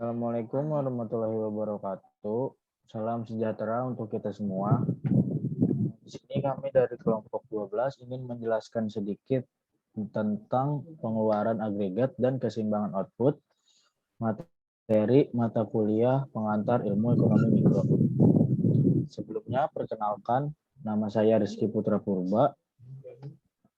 Assalamualaikum warahmatullahi wabarakatuh. Salam sejahtera untuk kita semua. Di sini kami dari kelompok 12 ingin menjelaskan sedikit tentang pengeluaran agregat dan keseimbangan output materi mata kuliah pengantar ilmu ekonomi mikro. Sebelumnya, perkenalkan, nama saya Rizky Putra Purba,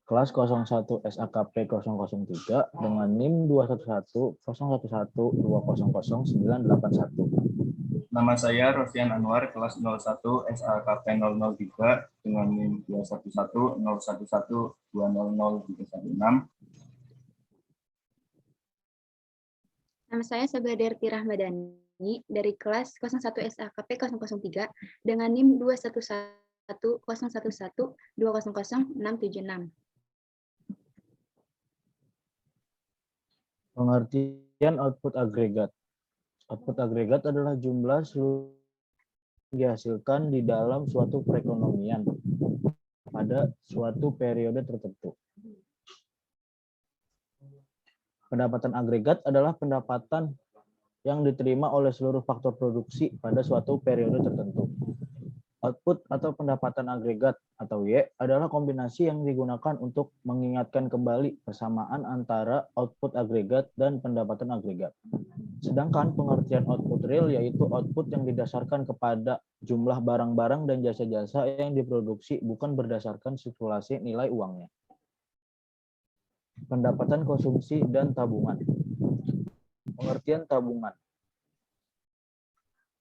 kelas 01 SAKP 003 dengan NIM 2110112000981. Nama saya Rosyan Anwar, kelas 01 SAKP 003 dengan NIM 21101120036. Nama saya Sabadarti Rahmadani dari kelas 01 SAKP 003 dengan NIM 2110112000676. Pengertian output agregat. Output agregat adalah jumlah seluruh yang dihasilkan di dalam suatu perekonomian pada suatu periode tertentu. Pendapatan agregat adalah pendapatan yang diterima oleh seluruh faktor produksi pada suatu periode tertentu. Output atau pendapatan agregat atau Y adalah kombinasi yang digunakan untuk mengingatkan kembali persamaan antara output agregat dan pendapatan agregat. Sedangkan pengertian output real yaitu output yang didasarkan kepada jumlah barang-barang dan jasa-jasa yang diproduksi bukan berdasarkan sirkulasi nilai uangnya. Pendapatan konsumsi dan tabungan. Pengertian tabungan.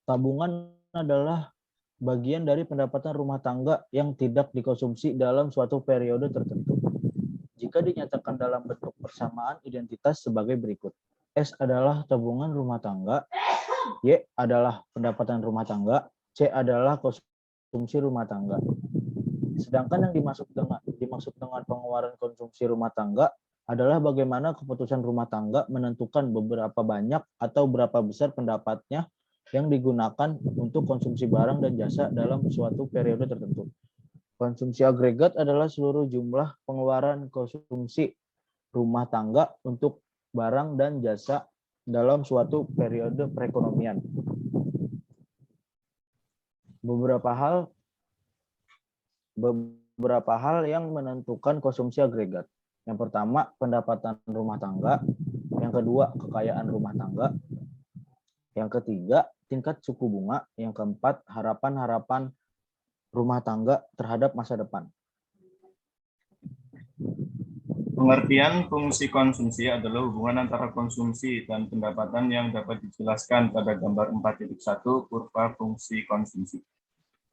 Tabungan adalah bagian dari pendapatan rumah tangga yang tidak dikonsumsi dalam suatu periode tertentu. Jika dinyatakan dalam bentuk persamaan identitas sebagai berikut. S adalah tabungan rumah tangga, Y adalah pendapatan rumah tangga, C adalah konsumsi rumah tangga. Sedangkan yang dimaksud dengan pengeluaran konsumsi rumah tangga adalah bagaimana keputusan rumah tangga menentukan beberapa banyak atau berapa besar pendapatnya yang digunakan untuk konsumsi barang dan jasa dalam suatu periode tertentu. Konsumsi agregat adalah seluruh jumlah pengeluaran konsumsi rumah tangga untuk barang dan jasa dalam suatu periode perekonomian. Beberapa hal yang menentukan konsumsi agregat. Yang pertama, pendapatan rumah tangga. Yang kedua, kekayaan rumah tangga. Yang ketiga, tingkat suku bunga. Yang keempat, harapan-harapan rumah tangga terhadap masa depan. Pengertian fungsi konsumsi adalah hubungan antara konsumsi dan pendapatan yang dapat dijelaskan pada gambar 4.1 kurva fungsi konsumsi.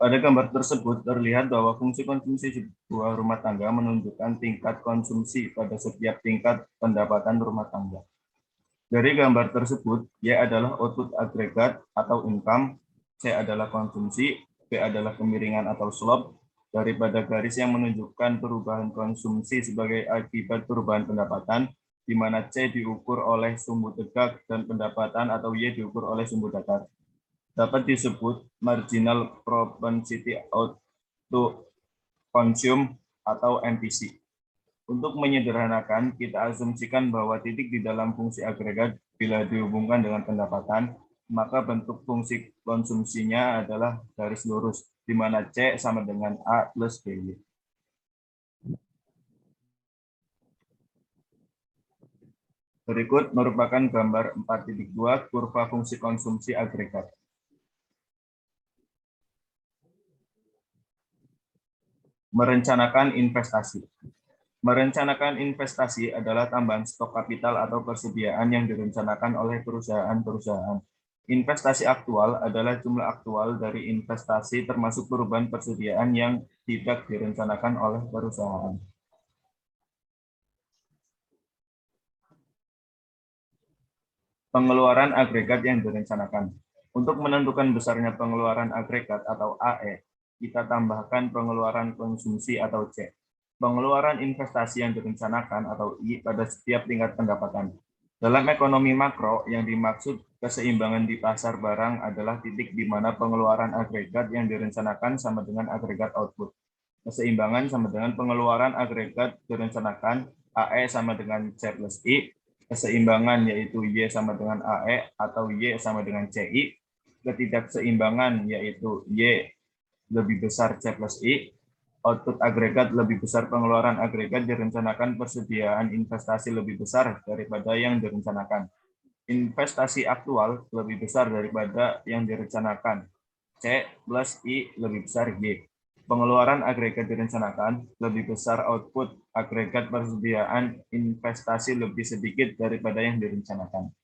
Pada gambar tersebut terlihat bahwa fungsi konsumsi sebuah rumah tangga menunjukkan tingkat konsumsi pada setiap tingkat pendapatan rumah tangga. Dari gambar tersebut, Y adalah output agregat atau income, C adalah konsumsi, B adalah kemiringan atau slope daripada garis yang menunjukkan perubahan konsumsi sebagai akibat perubahan pendapatan, di mana C diukur oleh sumbu tegak dan pendapatan atau Y diukur oleh sumbu datar. Dapat disebut marginal propensity to consume atau MPC. Untuk menyederhanakan, kita asumsikan bahwa titik di dalam fungsi agregat bila dihubungkan dengan pendapatan, maka bentuk fungsi konsumsinya adalah garis lurus, di mana C sama dengan A plus BY. Berikut merupakan gambar 4.2 kurva fungsi konsumsi agregat. Merencanakan investasi. Merencanakan investasi adalah tambahan stok kapital atau persediaan yang direncanakan oleh perusahaan-perusahaan. Investasi aktual adalah jumlah aktual dari investasi termasuk perubahan persediaan yang tidak direncanakan oleh perusahaan. Pengeluaran agregat yang direncanakan. Untuk menentukan besarnya pengeluaran agregat atau AE, kita tambahkan pengeluaran konsumsi atau C. Pengeluaran investasi yang direncanakan atau I pada setiap tingkat pendapatan. Dalam ekonomi makro, yang dimaksud keseimbangan di pasar barang adalah titik di mana pengeluaran agregat yang direncanakan sama dengan agregat output. Keseimbangan sama dengan pengeluaran agregat direncanakan, AE sama dengan C plus I, keseimbangan yaitu Y sama dengan AE atau Y sama dengan CI, ketidakseimbangan yaitu Y lebih besar C plus I, output agregat lebih besar pengeluaran agregat direncanakan, persediaan investasi lebih besar daripada yang direncanakan. Investasi aktual lebih besar daripada yang direncanakan. C plus I lebih besar Y. Pengeluaran agregat direncanakan lebih besar output agregat, persediaan investasi lebih sedikit daripada yang direncanakan.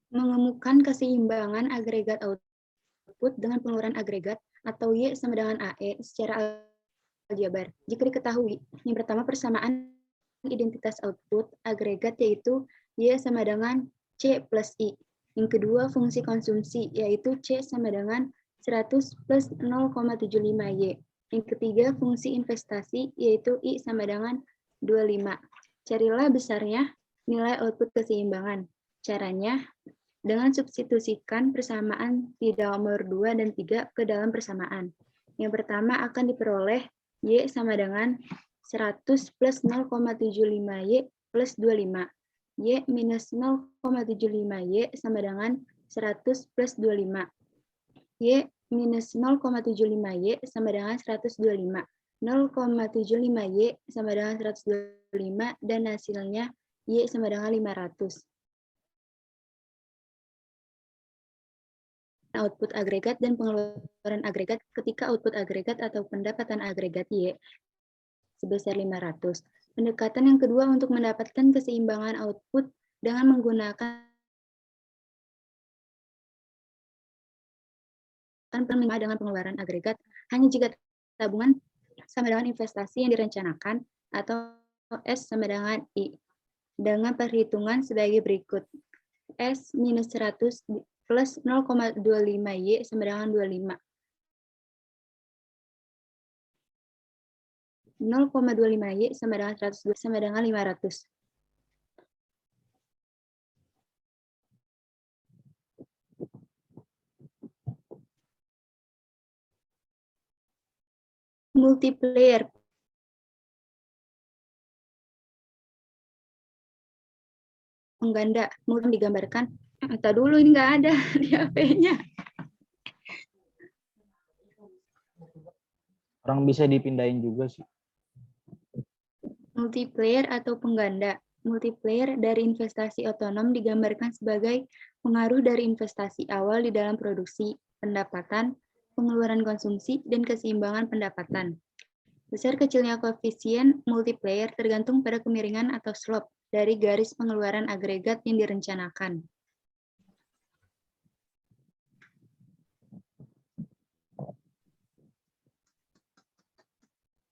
Mengemukakan keseimbangan agregat output dengan pengeluaran agregat atau Y sama dengan AE secara aljabar. Jika diketahui, yang pertama persamaan identitas output agregat yaitu Y sama dengan C plus I. Yang kedua fungsi konsumsi yaitu C sama dengan 100 plus 0,75Y. Yang ketiga fungsi investasi yaitu I sama dengan 25. Carilah besarnya nilai output keseimbangan. Caranya dengan substitusikan persamaan di nomor 2 dan 3 ke dalam persamaan. Yang pertama akan diperoleh Y sama dengan 100 plus 0,75Y plus 25. Y minus 0,75Y sama dengan 100 plus 25. Y minus 0,75Y sama dengan 125. 0,75Y sama dengan 125 dan hasilnya Y sama dengan 500. Output agregat dan pengeluaran agregat ketika output agregat atau pendapatan agregat Y sebesar 500. Pendekatan yang kedua untuk mendapatkan keseimbangan output dengan menggunakan dengan pengeluaran agregat hanya jika tabungan sama dengan investasi yang direncanakan atau S sama dengan I. Dengan perhitungan sebagai berikut. S minus 100 plus 0,25Y sama dengan 25. 0,25Y sama dengan 102 sama dengan 500. Multiplier. Pengganda. Mulai digambarkan. Entah dulu ini nggak ada di HP-nya. Orang bisa dipindahin juga sih. Multiplier atau pengganda. Multiplier dari investasi otonom digambarkan sebagai pengaruh dari investasi awal di dalam produksi, pendapatan, pengeluaran konsumsi, dan keseimbangan pendapatan. Besar kecilnya koefisien multiplier tergantung pada kemiringan atau slope dari garis pengeluaran agregat yang direncanakan.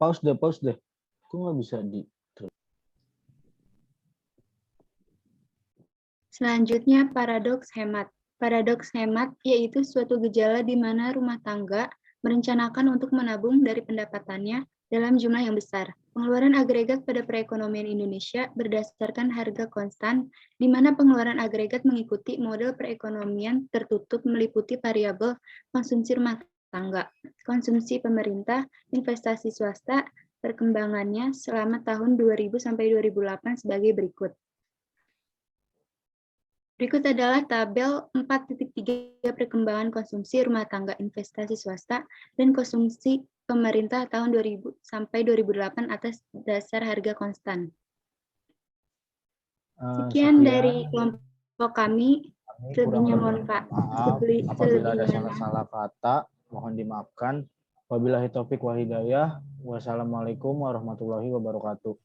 Pause deh. Kok nggak bisa di... Selanjutnya, paradoks hemat. Paradoks hemat yaitu suatu gejala di mana rumah tangga merencanakan untuk menabung dari pendapatannya dalam jumlah yang besar. Pengeluaran agregat pada perekonomian Indonesia berdasarkan harga konstan, di mana pengeluaran agregat mengikuti model perekonomian tertutup meliputi variabel konsumsi rumah tangga, konsumsi pemerintah, investasi swasta, perkembangannya selama tahun 2000 sampai 2008 sebagai berikut. Berikut adalah tabel 4.3 perkembangan konsumsi rumah tangga, investasi swasta, dan konsumsi pemerintah tahun 2000 sampai 2008 atas dasar harga konstan. Sekian dari kelompok kami. Selebihnya mohon Pak. Maaf, apabila ada salah-salah kata, mohon dimaafkan. Wabillahi taufik wal hidayah. Wassalamualaikum warahmatullahi wabarakatuh.